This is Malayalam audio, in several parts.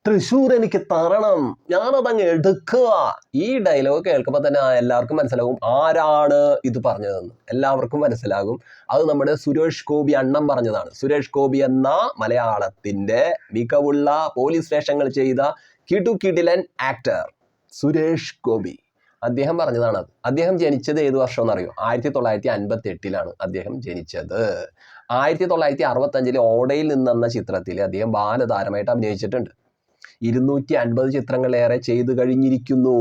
തൃശ്ശൂർ എനിക്ക് തരണം, ഞാനതങ്ങ് എടുക്കുക. ഈ ഡയലോഗ് കേൾക്കുമ്പോൾ തന്നെ എല്ലാവർക്കും മനസ്സിലാകും ആരാണ് ഇത് പറഞ്ഞതെന്ന്. എല്ലാവർക്കും മനസ്സിലാകും അത് നമ്മുടെ സുരേഷ് ഗോപി അണ്ണൻ പറഞ്ഞതാണ്. സുരേഷ് ഗോപി എന്ന മലയാളത്തിന്റെ മികവുള്ള പോലീസ് വേഷങ്ങൾ ചെയ്ത കിടുകിടിലൻ ആക്ടർ സുരേഷ് ഗോപി അദ്ദേഹം പറഞ്ഞതാണ്. അദ്ദേഹം ജനിച്ചത് ഏത് വർഷം എന്നറിയോ? 1958 അദ്ദേഹം ജനിച്ചത്. 1965 ഓടയിൽ നിന്നെന്ന ചിത്രത്തിൽ അദ്ദേഹം ബാലതാരമായിട്ട് അഭിനയിച്ചിട്ടുണ്ട്. 250 ചിത്രങ്ങളേറെ ചെയ്തു കഴിഞ്ഞിരിക്കുന്നു.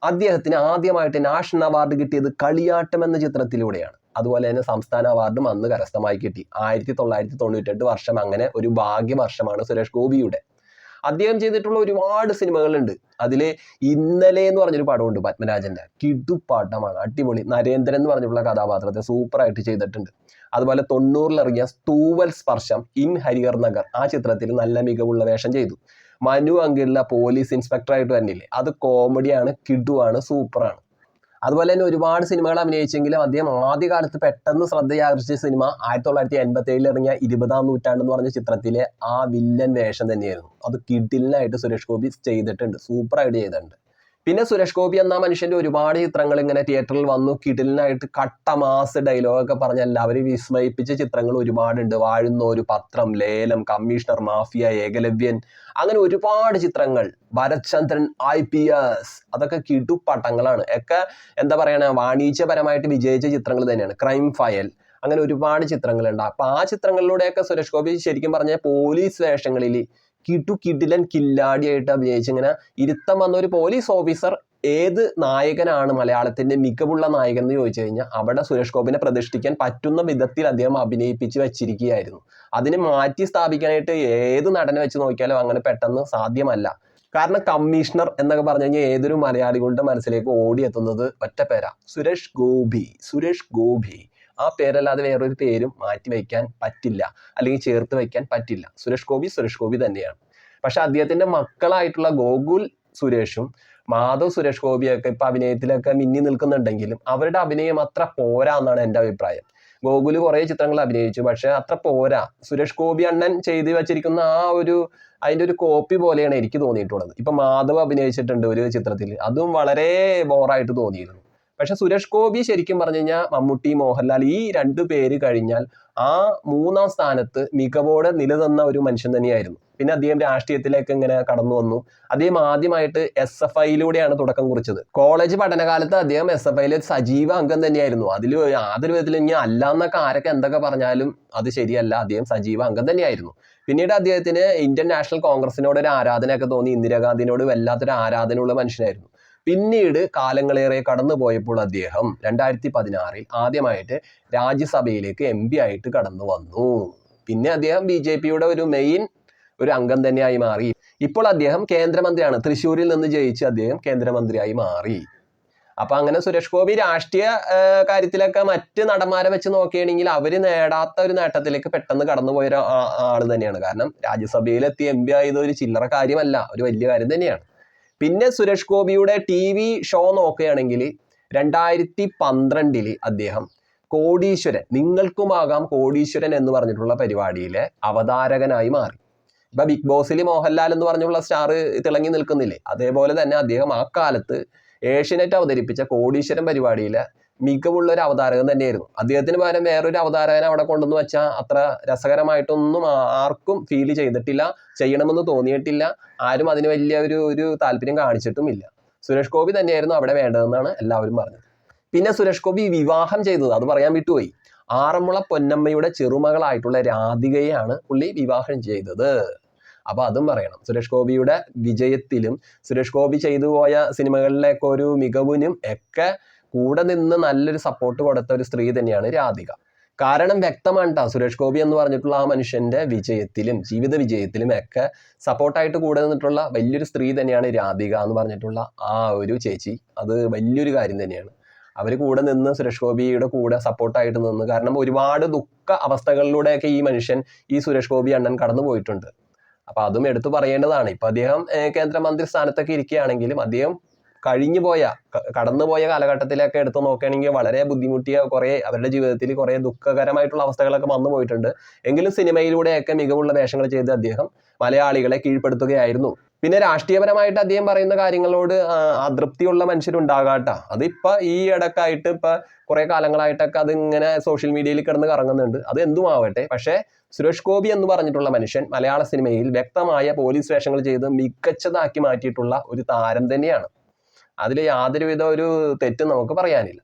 അദ്ദേഹത്തിന് ആദ്യമായിട്ട് നാഷണൽ അവാർഡ് കിട്ടിയത് കളിയാട്ടം എന്ന ചിത്രത്തിലൂടെയാണ്. അതുപോലെ തന്നെ സംസ്ഥാന അവാർഡും അന്ന് കരസ്ഥമായി കിട്ടി. 1998 വർഷം അങ്ങനെ ഒരു ഭാഗ്യവർഷമാണ് സുരേഷ് ഗോപിയുടെ. അദ്ദേഹം ചെയ്തിട്ടുള്ള ഒരുപാട് സിനിമകളുണ്ട്. അതിൽ ഇന്നലെ എന്ന് പറഞ്ഞൊരു പടമുണ്ട് പത്മരാജന്റെ, കിടുപ്പാട്ടമാണ്, അടിപൊളി. നരേന്ദ്രൻ എന്ന് പറഞ്ഞിട്ടുള്ള കഥാപാത്രത്തെ സൂപ്പറായിട്ട് ചെയ്തിട്ടുണ്ട്. അതുപോലെ 90 ഇറങ്ങിയ തൂവൽ സ്പർശം ഇൻ ഹരിഹർ നഗർ, ആ ചിത്രത്തിൽ നല്ല മികവുള്ള വേഷം ചെയ്തു. മനു അങ്കിളിലെ പോലീസ് ഇൻസ്പെക്ടറായിട്ട് തന്നെയില്ലേ, അത് കോമഡിയാണ്, കിടുവാണ്, സൂപ്പറാണ്. അതുപോലെ തന്നെ ഒരുപാട് സിനിമകൾ അഭിനയിച്ചെങ്കിലും അദ്ദേഹം ആദ്യകാലത്ത് പെട്ടെന്ന് ശ്രദ്ധയാകർഷിച്ച സിനിമ 1987 ഇറങ്ങിയ 20-ാം നൂറ്റാണ്ട് എന്ന് പറഞ്ഞ ചിത്രത്തിലെ ആ വില്ലൻ വേഷം തന്നെയായിരുന്നു. അത് കിടിലനായിട്ട് സുരേഷ് ഗോപി ചെയ്തിട്ടുണ്ട്, സൂപ്പറായിട്ട് ചെയ്തിട്ടുണ്ട്. പിന്നെ സുരേഷ് ഗോപി എന്ന മനുഷ്യന്റെ ഒരുപാട് ചിത്രങ്ങൾ ഇങ്ങനെ തിയേറ്ററിൽ വന്നു കിടിലനായിട്ട് കട്ട മാസ് ഡയലോഗൊക്കെ പറഞ്ഞ എല്ലാവരെയും വിസ്മയിപ്പിച്ച ചിത്രങ്ങൾ ഒരുപാടുണ്ട്. വാഴുന്നോരു, പത്രം, ലേലം, കമ്മീഷണർ, മാഫിയ, ഏകലവ്യൻ, അങ്ങനെ ഒരുപാട് ചിത്രങ്ങൾ. ഭരത്ചന്ദ്രൻ IPS, അതൊക്കെ കിടുപ്പട്ടങ്ങളാണ്. ഒക്കെ എന്താ പറയണ, വാണിജ്യപരമായിട്ട് വിജയിച്ച ചിത്രങ്ങൾ തന്നെയാണ്. ക്രൈം ഫയൽ, അങ്ങനെ ഒരുപാട് ചിത്രങ്ങളുണ്ട്. അപ്പൊ ആ ചിത്രങ്ങളിലൂടെയൊക്കെ സുരേഷ് ഗോപി ശരിക്കും പറഞ്ഞ പോലീസ് വേഷങ്ങളിൽ കിടിലൻ കില്ലാടിയായിട്ട് അഭിനയിച്ച് ഇങ്ങനെ ഇരുത്തം വന്ന ഒരു പോലീസ് ഓഫീസർ. ഏത് നായകനാണ് മലയാളത്തിന്റെ മികവുള്ള നായകൻ എന്ന് ചോദിച്ചു കഴിഞ്ഞാൽ അവിടെ സുരേഷ് ഗോപിനെ പ്രതിഷ്ഠിക്കാൻ പറ്റുന്ന വിധത്തിൽ അദ്ദേഹം അഭിനയിപ്പിച്ച് വെച്ചിരിക്കുകയായിരുന്നു. അതിനെ മാറ്റി സ്ഥാപിക്കാനായിട്ട് ഏത് നടനെ വെച്ച് നോക്കിയാലും അങ്ങനെ പെട്ടെന്ന് സാധ്യമല്ല. കാരണം കമ്മീഷണർ എന്നൊക്കെ പറഞ്ഞു കഴിഞ്ഞാൽ ഏതൊരു മലയാളികളുടെ മനസ്സിലേക്ക് ഓടിയെത്തുന്നത് ഒറ്റ പേരാ, സുരേഷ് ഗോപി. സുരേഷ് ഗോപി ആ പേരല്ലാതെ വേറൊരു പേരും മാറ്റി വയ്ക്കാൻ പറ്റില്ല, അല്ലെങ്കിൽ ചേർത്ത് വയ്ക്കാൻ പറ്റില്ല. സുരേഷ് ഗോപി തന്നെയാണ്. പക്ഷെ അദ്ദേഹത്തിന്റെ മക്കളായിട്ടുള്ള ഗോകുൽ സുരേഷും മാധവ് സുരേഷ് ഗോപിയൊക്കെ ഇപ്പൊ അഭിനയത്തിലൊക്കെ മിന്നി നിൽക്കുന്നുണ്ടെങ്കിലും അവരുടെ അഭിനയം അത്ര പോരാ എന്നാണ് എൻ്റെ അഭിപ്രായം. ഗോകുല് കുറെ ചിത്രങ്ങൾ അഭിനയിച്ചു, പക്ഷെ അത്ര പോരാ. സുരേഷ് ഗോപി അണ്ണൻ ചെയ്തു വെച്ചിരിക്കുന്ന ആ അതിന്റെ ഒരു കോപ്പി പോലെയാണ് എനിക്ക് തോന്നിയിട്ടുള്ളത്. ഇപ്പൊ മാധവ് അഭിനയിച്ചിട്ടുണ്ട് ഒരു ചിത്രത്തിൽ, അതും വളരെ ബോറായിട്ട് തോന്നിയിരുന്നു. പക്ഷെ സുരേഷ് ഗോപി ശരിക്കും പറഞ്ഞു കഴിഞ്ഞാൽ മമ്മൂട്ടി, മോഹൻലാൽ ഈ 2 പേര് കഴിഞ്ഞാൽ ആ 3-ാം സ്ഥാനത്ത് മികവോടെ നിലനിന്ന ഒരു മനുഷ്യൻ തന്നെയായിരുന്നു. പിന്നെ അദ്ദേഹം രാഷ്ട്രീയത്തിലേക്ക് ഇങ്ങനെ കടന്നു വന്നു. അദ്ദേഹം ആദ്യമായിട്ട് SFIയിലൂടെയാണ് തുടക്കം കുറിച്ചത്. കോളേജ് പഠനകാലത്ത് അദ്ദേഹം SFIയിൽ സജീവ അംഗം തന്നെയായിരുന്നു. അതിൽ യാതൊരു വിധത്തിൽ ഇനി അല്ല എന്നൊക്കെ ആരൊക്കെ എന്തൊക്കെ പറഞ്ഞാലും അത് ശരിയല്ല, അദ്ദേഹം സജീവ അംഗം തന്നെയായിരുന്നു. പിന്നീട് അദ്ദേഹത്തിന് ഇന്ത്യൻ നാഷണൽ കോൺഗ്രസിനോട് ഒരു ആരാധനയൊക്കെ തോന്നി. ഇന്ദിരാഗാന്ധിനോട് വല്ലാത്തൊരു ആരാധനയുള്ള മനുഷ്യനായിരുന്നു. പിന്നീട് കാലങ്ങളേറെ കടന്നു പോയപ്പോൾ അദ്ദേഹം 2016 ആദ്യമായിട്ട് രാജ്യസഭയിലേക്ക് MP ആയിട്ട് കടന്നു വന്നു. പിന്നെ അദ്ദേഹം BJPയുടെ ഒരു മെയിൻ ഒരു അംഗം തന്നെയായി മാറി. ഇപ്പോൾ അദ്ദേഹം കേന്ദ്രമന്ത്രിയാണ്. തൃശ്ശൂരിൽ നിന്ന് ജയിച്ച് അദ്ദേഹം കേന്ദ്രമന്ത്രിയായി മാറി. അപ്പൊ അങ്ങനെ സുരേഷ് ഗോപി രാഷ്ട്രീയ കാര്യത്തിലൊക്കെ മറ്റ് നടന്മാരെ വെച്ച് നോക്കുകയാണെങ്കിൽ അവര് നേടാത്ത ഒരു നേട്ടത്തിലേക്ക് പെട്ടെന്ന് കടന്നുപോയ ആള് തന്നെയാണ്. കാരണം രാജ്യസഭയിൽ MP ആയത് ഒരു ചില്ലറ കാര്യമല്ല, ഒരു വലിയ കാര്യം തന്നെയാണ്. പിന്നെ സുരേഷ് ഗോപിയുടെ TV ഷോ നോക്കുകയാണെങ്കിൽ 2012 അദ്ദേഹം കോടീശ്വരൻ, നിങ്ങൾക്കുമാകാം കോടീശ്വരൻ എന്ന് പറഞ്ഞിട്ടുള്ള പരിപാടിയിലെ അവതാരകനായി മാറി. ഇപ്പൊ ബിഗ് ബോസിൽ മോഹൻലാൽ എന്ന് പറഞ്ഞുള്ള സ്റ്റാർ തിളങ്ങി നിൽക്കുന്നില്ലേ, അതേപോലെ തന്നെ അദ്ദേഹം ആ കാലത്ത് ഏഷ്യനെറ്റ് അവതരിപ്പിച്ച കോടീശ്വരൻ പരിപാടിയിലെ മികവുള്ള ഒരു അവതാരകൻ തന്നെയായിരുന്നു. അദ്ദേഹത്തിന് പകരം വേറൊരു അവതാരകനെ അവിടെ കൊണ്ടുവന്ന് വെച്ചാൽ അത്ര രസകരമായിട്ടൊന്നും ആർക്കും ഫീൽ ചെയ്തിട്ടില്ല, ചെയ്യണമെന്ന് തോന്നിയിട്ടില്ല. ആരും അതിന് വലിയ ഒരു താല്പര്യം കാണിച്ചിട്ടുമില്ല. സുരേഷ് ഗോപി തന്നെയായിരുന്നു അവിടെ വേണ്ടതെന്നാണ് എല്ലാവരും പറഞ്ഞത്. പിന്നെ സുരേഷ് ഗോപി വിവാഹം ചെയ്തത് അത് പറയാൻ വിട്ടുപോയി. ആറന്മുള പൊന്നമ്മയുടെ ചെറുമകളായിട്ടുള്ള രാധികയാണ് പുള്ളി വിവാഹം ചെയ്തത്. അപ്പൊ അതും പറയണം. സുരേഷ് ഗോപിയുടെ വിജയത്തിലും സുരേഷ് ഗോപി ചെയ്തു പോയ സിനിമകളിലേക്ക് ഒരു മികവിനും ഒക്കെ കൂടെ നിന്ന് നല്ലൊരു സപ്പോർട്ട് കൊടുത്ത ഒരു സ്ത്രീ തന്നെയാണ് രാധിക. കാരണം വ്യക്തമാണ് ട്ടോ, സുരേഷ് ഗോപി എന്ന് പറഞ്ഞിട്ടുള്ള ആ മനുഷ്യന്റെ വിജയത്തിലും ജീവിത വിജയത്തിലും ഒക്കെ സപ്പോർട്ടായിട്ട് കൂടെ നിന്നിട്ടുള്ള വലിയൊരു സ്ത്രീ തന്നെയാണ് രാധിക എന്ന് പറഞ്ഞിട്ടുള്ള ആ ഒരു ചേച്ചി. അത് വലിയൊരു കാര്യം തന്നെയാണ്. അവർ കൂടെ നിന്ന് സുരേഷ് ഗോപിയുടെ കൂടെ സപ്പോർട്ടായിട്ട് നിന്ന്. കാരണം ഒരുപാട് ദുഃഖ അവസ്ഥകളിലൂടെയൊക്കെ ഈ മനുഷ്യൻ, ഈ സുരേഷ് ഗോപി അണ്ണൻ കടന്നു പോയിട്ടുണ്ട്. അപ്പൊ അതും എടുത്തു പറയേണ്ടതാണ്. ഇപ്പൊ അദ്ദേഹം കേന്ദ്രമന്ത്രി സ്ഥാനത്തൊക്കെ ഇരിക്കുകയാണെങ്കിലും അദ്ദേഹം കടന്നുപോയ കാലഘട്ടത്തിലൊക്കെ എടുത്തു നോക്കുകയാണെങ്കിൽ വളരെ ബുദ്ധിമുട്ടിയ കുറെ, അവരുടെ ജീവിതത്തിൽ കുറെ ദുഃഖകരമായിട്ടുള്ള അവസ്ഥകളൊക്കെ വന്നു പോയിട്ടുണ്ട്. എങ്കിലും സിനിമയിലൂടെയൊക്കെ മികവുള്ള വേഷങ്ങൾ ചെയ്ത് അദ്ദേഹം മലയാളികളെ കീഴ്പ്പെടുത്തുകയായിരുന്നു. പിന്നെ രാഷ്ട്രീയപരമായിട്ട് അദ്ദേഹം പറയുന്ന കാര്യങ്ങളോട് അതൃപ്തിയുള്ള മനുഷ്യരുണ്ടാകാട്ടോ. അതിപ്പോ ഈ ഇടക്കായിട്ട് ഇപ്പൊ കുറെ കാലങ്ങളായിട്ടൊക്കെ അത് ഇങ്ങനെ സോഷ്യൽ മീഡിയയിൽ കിടന്ന് കറങ്ങുന്നുണ്ട്. അത് എന്തുമാവട്ടെ, പക്ഷേ സുരേഷ് ഗോപി എന്ന് പറഞ്ഞിട്ടുള്ള മനുഷ്യൻ മലയാള സിനിമയിൽ വ്യക്തമായ പോലീസ് വേഷങ്ങൾ ചെയ്ത് മികച്ചതാക്കി മാറ്റിയിട്ടുള്ള ഒരു താരം തന്നെയാണ്. അതിൽ യാതൊരുവിധ ഒരു തെറ്റും നമുക്ക് പറയാനില്ല.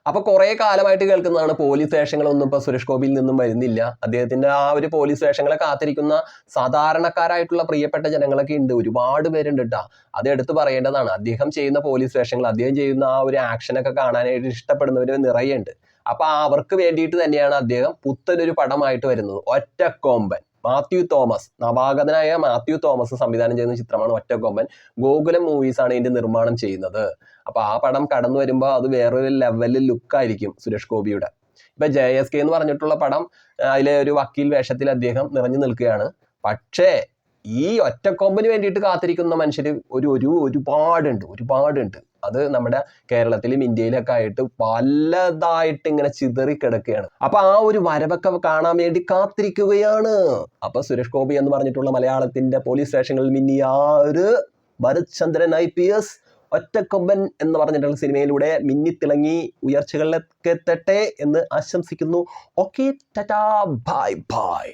അപ്പൊ കുറെ കാലമായിട്ട് കേൾക്കുന്നതാണ് പോലീസ് വേഷങ്ങളൊന്നും ഇപ്പൊ സുരേഷ് ഗോപിയിൽ നിന്നും വരുന്നില്ല. അദ്ദേഹത്തിന്റെ ആ ഒരു പോലീസ് വേഷങ്ങളെ കാത്തിരിക്കുന്ന സാധാരണക്കാരായിട്ടുള്ള പ്രിയപ്പെട്ട ജനങ്ങളൊക്കെ ഉണ്ട്, ഒരുപാട് പേരുണ്ട് കേട്ടോ. അത് എടുത്തു പറയേണ്ടതാണ്. അദ്ദേഹം ചെയ്യുന്ന പോലീസ് വേഷങ്ങൾ, അദ്ദേഹം ചെയ്യുന്ന ആ ഒരു ആക്ഷനൊക്കെ കാണാനായിട്ട് ഇഷ്ടപ്പെടുന്നവർ നിറയുണ്ട്. അപ്പൊ അവർക്ക് വേണ്ടിയിട്ട് തന്നെയാണ് അദ്ദേഹം പുത്തനൊരു പടമായിട്ട് വരുന്നത്, ഒറ്റക്കൊമ്പൻ. മാത്യു തോമസ്, നവാഗതനായ മാത്യു തോമസ് സംവിധാനം ചെയ്യുന്ന ചിത്രമാണ് ഒറ്റക്കൊമ്പൻ. ഗോകുലം മൂവീസ് ആണ് ഇതിന്റെ നിർമ്മാണം ചെയ്യുന്നത്. അപ്പൊ ആ പടം കടന്നു വരുമ്പോൾ അത് വേറൊരു ലെവലിൽ ലുക്കായിരിക്കും സുരേഷ് ഗോപിയുടെ. ഇപ്പൊ JSK എന്ന് പറഞ്ഞിട്ടുള്ള പടം, അതിലെ ഒരു വക്കീൽ വേഷത്തിൽ അദ്ദേഹം നിറഞ്ഞു നിൽക്കുകയാണ്. പക്ഷേ ഈ ഒറ്റക്കൊമ്പന് വേണ്ടിയിട്ട് കാത്തിരിക്കുന്ന മനുഷ്യർ ഒരുപാടുണ്ട്. അത് നമ്മുടെ കേരളത്തിലും ഇന്ത്യയിലൊക്കെ ആയിട്ട് പലതായിട്ട് ഇങ്ങനെ ചിതറി കിടക്കുകയാണ്. അപ്പൊ ആ ഒരു വരവൊക്കെ കാണാൻ വേണ്ടി കാത്തിരിക്കുകയാണ്. അപ്പൊ സുരേഷ് ഗോപി എന്ന് പറഞ്ഞിട്ടുള്ള മലയാളത്തിന്റെ പോലീസ് സ്റ്റേഷനുകളിൽ മിന്നിയ ആ ഒരു ഭരത് ചന്ദ്രൻ IPS ഒറ്റക്കൊമ്പൻ എന്ന് പറഞ്ഞിട്ടുള്ള സിനിമയിലൂടെ മിന്നിത്തിളങ്ങി ഉയർച്ചകളിലേക്ക് എത്തട്ടെ എന്ന് ആശംസിക്കുന്നു. Okay, Tata, bye bye.